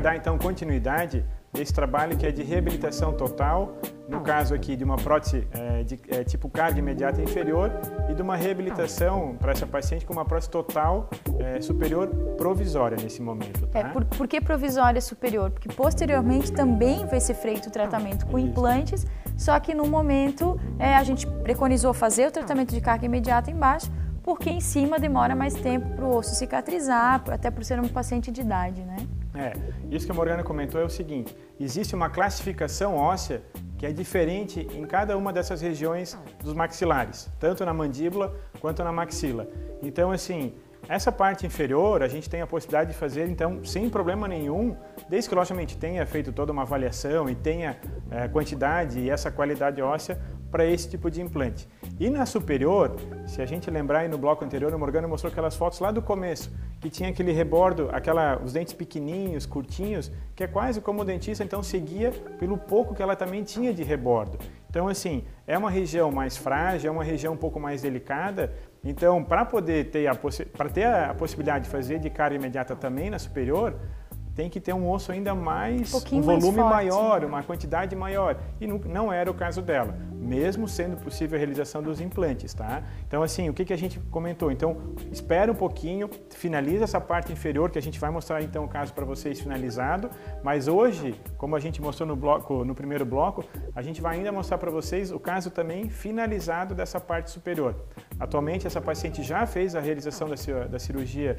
vai dar então continuidade desse trabalho que é de reabilitação total, no caso aqui de uma prótese tipo carga imediata inferior e de uma reabilitação para essa paciente com uma prótese total superior provisória nesse momento. Tá? Por que provisória superior? Porque posteriormente também vai ser feito o tratamento com implantes, só que no momento a gente preconizou fazer o tratamento de carga imediata embaixo, porque em cima demora mais tempo para o osso cicatrizar, até por ser um paciente de idade, né? Isso que a Morgana comentou é o seguinte, existe uma classificação óssea que é diferente em cada uma dessas regiões dos maxilares, tanto na mandíbula quanto na maxila. Então, assim, essa parte inferior a gente tem a possibilidade de fazer, então, sem problema nenhum, desde que, logicamente, tenha feito toda uma avaliação e tenha quantidade e essa qualidade óssea para esse tipo de implante. E na superior, se a gente lembrar aí no bloco anterior, a Morgana mostrou aquelas fotos lá do começo, que tinha aquele rebordo, os dentes pequenininhos, curtinhos, que é quase como o dentista então seguia pelo pouco que ela também tinha de rebordo. Então, assim, é uma região mais frágil, é uma região um pouco mais delicada. Então, para poder ter a possibilidade de fazer de carga imediata também na superior, tem que ter um osso ainda mais, um volume maior, uma quantidade maior. E não era o caso dela, mesmo sendo possível a realização dos implantes, tá? Então, assim, o que a gente comentou? Então, espera um pouquinho, finaliza essa parte inferior, que a gente vai mostrar então o caso para vocês finalizado, mas hoje, como a gente mostrou no primeiro bloco, a gente vai ainda mostrar para vocês o caso também finalizado dessa parte superior. Atualmente, essa paciente já fez a realização da cirurgia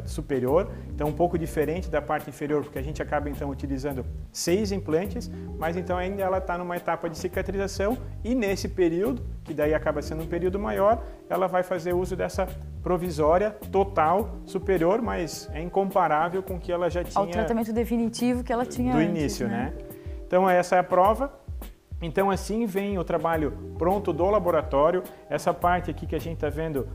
superior, então um pouco diferente da parte inferior, porque a gente acaba então utilizando 6 implantes, mas então ainda ela está numa etapa de cicatrização e nesse período, que daí acaba sendo um período maior, ela vai fazer uso dessa provisória total superior, mas é incomparável com o que ela já tinha... Ao tratamento definitivo que ela tinha do antes, início, né? Então essa é a prova. Então assim vem o trabalho pronto do laboratório, essa parte aqui que a gente está vendo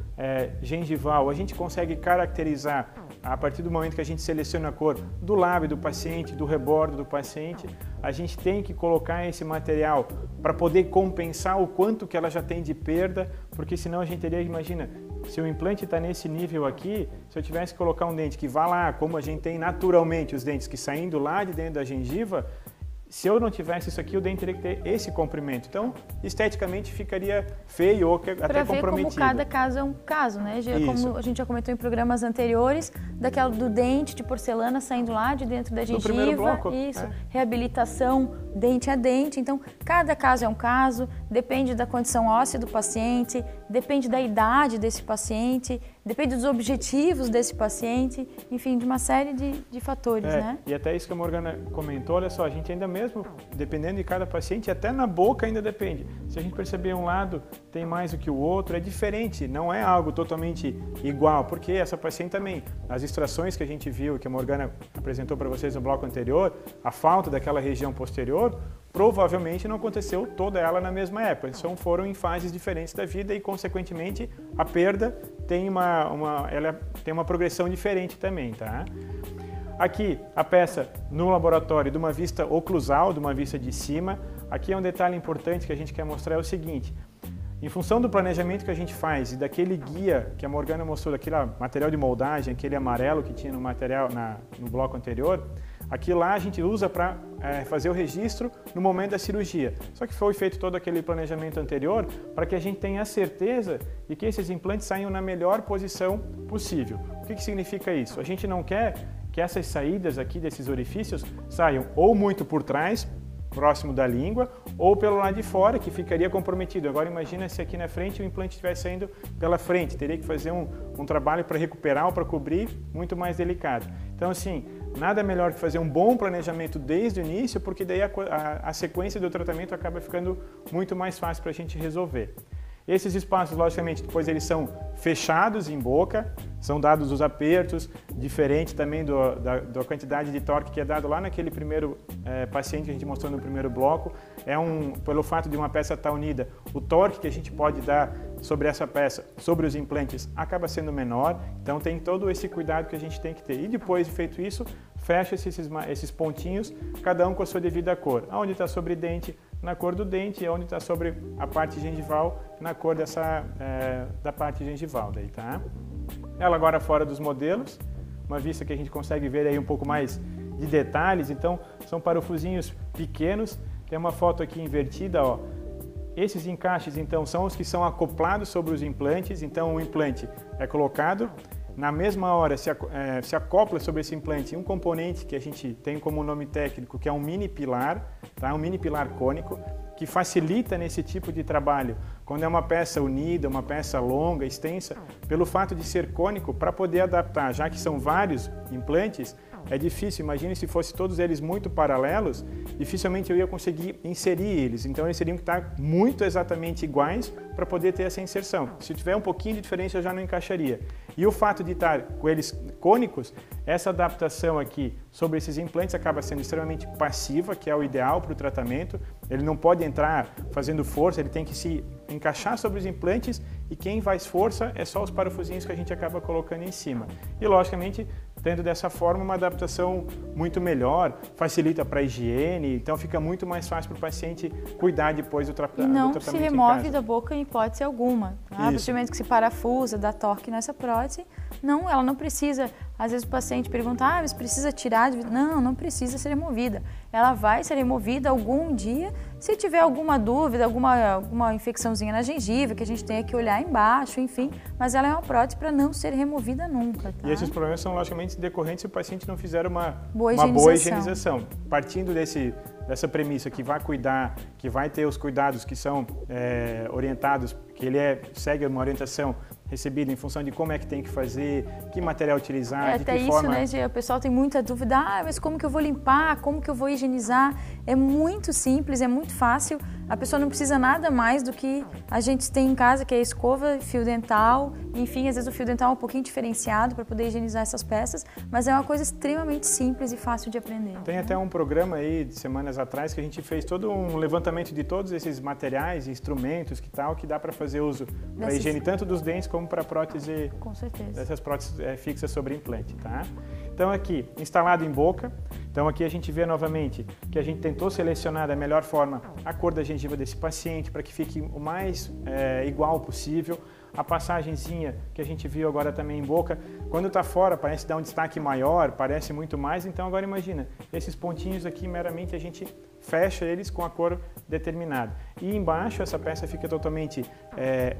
gengival, a gente consegue caracterizar a partir do momento que a gente seleciona a cor do lábio do paciente, do rebordo do paciente, a gente tem que colocar esse material para poder compensar o quanto que ela já tem de perda, porque senão a gente teria, imagina, se o implante está nesse nível aqui, se eu tivesse que colocar um dente que vá lá, como a gente tem naturalmente os dentes que saindo lá de dentro da gengiva, se eu não tivesse isso aqui, o dente teria que ter esse comprimento. Então, esteticamente ficaria feio ou até comprometido. Para ver como cada caso é um caso, né? Como a gente já comentou em programas anteriores, daquela do dente de porcelana saindo lá de dentro da gengiva. No primeiro bloco. Isso, reabilitação dente a dente. Então, cada caso é um caso, depende da condição óssea do paciente, depende da idade desse paciente, depende dos objetivos desse paciente, enfim, de uma série de fatores, né? E até isso que a Morgana comentou, olha só, a gente ainda mesmo, dependendo de cada paciente, até na boca ainda depende. Se a gente perceber um lado tem mais do que o outro, é diferente, não é algo totalmente igual, porque essa paciente também, as extrações que a gente viu, que a Morgana apresentou para vocês no bloco anterior, a falta daquela região posterior, provavelmente não aconteceu toda ela na mesma época, então foram em fases diferentes da vida e, consequentemente, a perda tem ela tem uma progressão diferente também, tá? Aqui, a peça no laboratório de uma vista oclusal, de uma vista de cima. Aqui é um detalhe importante que a gente quer mostrar, é o seguinte, em função do planejamento que a gente faz e daquele guia que a Morgana mostrou, daquele material de moldagem, aquele amarelo que tinha no material no bloco anterior, aqui lá a gente usa para fazer o registro no momento da cirurgia. Só que foi feito todo aquele planejamento anterior para que a gente tenha a certeza de que esses implantes saiam na melhor posição possível. O que significa isso? A gente não quer que essas saídas aqui desses orifícios saiam ou muito por trás, próximo da língua, ou pelo lado de fora, que ficaria comprometido. Agora imagina se aqui na frente o implante estivesse saindo pela frente, teria que fazer um trabalho para recuperar ou para cobrir, muito mais delicado. Então, assim, nada melhor que fazer um bom planejamento desde o início, porque daí a sequência do tratamento acaba ficando muito mais fácil para a gente resolver. Esses espaços, logicamente, depois eles são fechados em boca, são dados os apertos, diferente também da quantidade de torque que é dado lá naquele primeiro paciente que a gente mostrou no primeiro bloco. Pelo fato de uma peça estar unida, o torque que a gente pode dar sobre essa peça, sobre os implantes, acaba sendo menor, então tem todo esse cuidado que a gente tem que ter. E depois de feito isso, fecha esses pontinhos, cada um com a sua devida cor. Onde está sobre dente, na cor do dente, e onde está sobre a parte gengival, na cor da parte gengival daí, tá? Ela agora fora dos modelos, uma vista que a gente consegue ver aí um pouco mais de detalhes, então são parafusinhos pequenos. Tem uma foto aqui invertida, ó. Esses encaixes, então, são os que são acoplados sobre os implantes. Então, o implante é colocado, na mesma hora se acopla sobre esse implante um componente que a gente tem como nome técnico, que é um mini pilar, tá? Um mini pilar cônico, que facilita nesse tipo de trabalho, quando é uma peça unida, uma peça longa, extensa, pelo fato de ser cônico, para poder adaptar, já que são vários implantes, é difícil. Imagine se fossem todos eles muito paralelos, dificilmente eu ia conseguir inserir eles. Então eles teriam que estar muito exatamente iguais para poder ter essa inserção. Se tiver um pouquinho de diferença, eu já não encaixaria. E o fato de estar com eles cônicos, essa adaptação aqui sobre esses implantes acaba sendo extremamente passiva, que é o ideal para o tratamento. Ele não pode entrar fazendo força, ele tem que se encaixar sobre os implantes, e quem faz força é só os parafusinhos que a gente acaba colocando em cima. E logicamente, tendo dessa forma uma adaptação muito melhor, facilita para a higiene, então fica muito mais fácil para o paciente cuidar depois do tratamento. E não se remove da boca em hipótese alguma. Tá? A partir do momento que se parafusa, dá torque nessa prótese, não, ela não precisa. Às vezes o paciente pergunta, mas precisa tirar? Não, não precisa ser removida. Ela vai ser removida algum dia, se tiver alguma dúvida, alguma infecçãozinha na gengiva, que a gente tenha que olhar embaixo, enfim. Mas ela é uma prótese para não ser removida nunca. Tá? E esses problemas são logicamente decorrentes se o paciente não fizer uma boa higienização. Partindo dessa premissa que vai cuidar, que vai ter os cuidados que são orientados, que ele segue uma orientação recebida em função de como é que tem que fazer, que material utilizar, de que até forma... isso, né, o pessoal tem muita dúvida, mas como que eu vou limpar, como que eu vou higienizar? É muito simples, é muito fácil, a pessoa não precisa nada mais do que a gente tem em casa, que é a escova, fio dental, enfim, às vezes o fio dental é um pouquinho diferenciado para poder higienizar essas peças, mas é uma coisa extremamente simples e fácil de aprender. Tem até um programa aí de semanas atrás que a gente fez todo um levantamento de todos esses materiais, instrumentos, que dá para fazer uso para higiene tanto dos dentes como para prótese, com certeza, dessas próteses fixas sobre implante, tá? Então aqui, instalado em boca, então aqui a gente vê novamente que a gente tentou selecionar da melhor forma a cor da gengiva desse paciente para que fique o mais igual possível. A passagenzinha que a gente viu agora também em boca, quando está fora parece dar um destaque maior, parece muito mais, então agora imagina, esses pontinhos aqui meramente a gente fecha eles com a cor determinada. E embaixo essa peça fica totalmente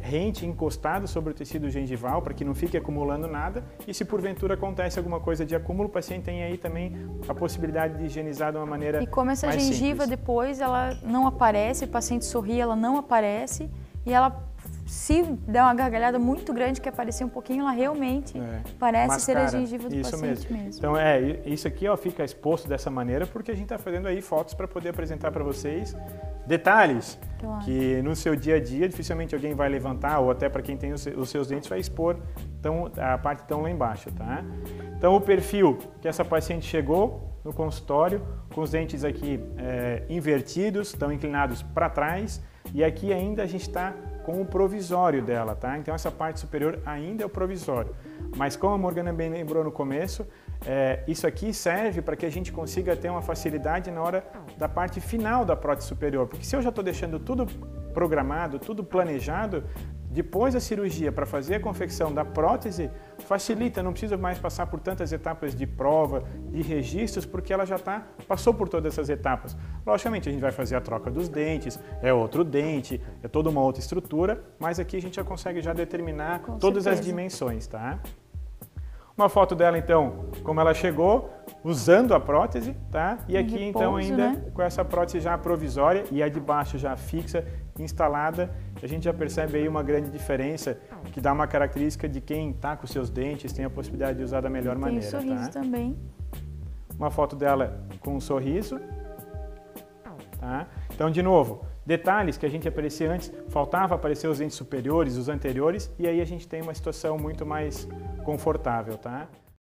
rente, encostado sobre o tecido gengival, para que não fique acumulando nada, e se porventura acontece alguma coisa de acúmulo, o paciente tem aí também a possibilidade de higienizar de uma maneira mais simples. E como essa gengiva depois ela não aparece, o paciente sorri, ela não aparece, e ela, se der uma gargalhada muito grande que aparecer um pouquinho, ela realmente parece ser a gengiva do paciente mesmo. Então isso aqui fica exposto dessa maneira porque a gente está fazendo aí fotos para poder apresentar para vocês detalhes que no seu dia a dia dificilmente alguém vai levantar, ou até para quem tem os seus dentes vai expor a parte tão lá embaixo, tá? Então o perfil que essa paciente chegou no consultório, com os dentes aqui invertidos, estão inclinados para trás, e aqui ainda a gente está com o provisório dela, tá? Então essa parte superior ainda é o provisório. Mas como a Morgana bem lembrou no começo, isso aqui serve para que a gente consiga ter uma facilidade na hora da parte final da prótese superior. Porque se eu já estou deixando tudo programado, tudo planejado, depois da cirurgia para fazer a confecção da prótese, facilita, não precisa mais passar por tantas etapas de prova, de registros, porque ela já passou por todas essas etapas. Logicamente, a gente vai fazer a troca dos dentes, é outro dente, é toda uma outra estrutura, mas aqui a gente já consegue determinar todas as dimensões, tá? Uma foto dela, então, como ela chegou, usando a prótese, tá? E aqui, então, ainda com essa prótese já provisória e a de baixo já fixa, instalada, a gente já percebe aí uma grande diferença, que dá uma característica de quem está com seus dentes, tem a possibilidade de usar da melhor maneira, tá? Tem sorriso também. Uma foto dela com um sorriso, tá? Então, de novo, detalhes que a gente aparecia antes, faltava aparecer os dentes superiores, os anteriores, e aí a gente tem uma situação muito mais confortável, tá?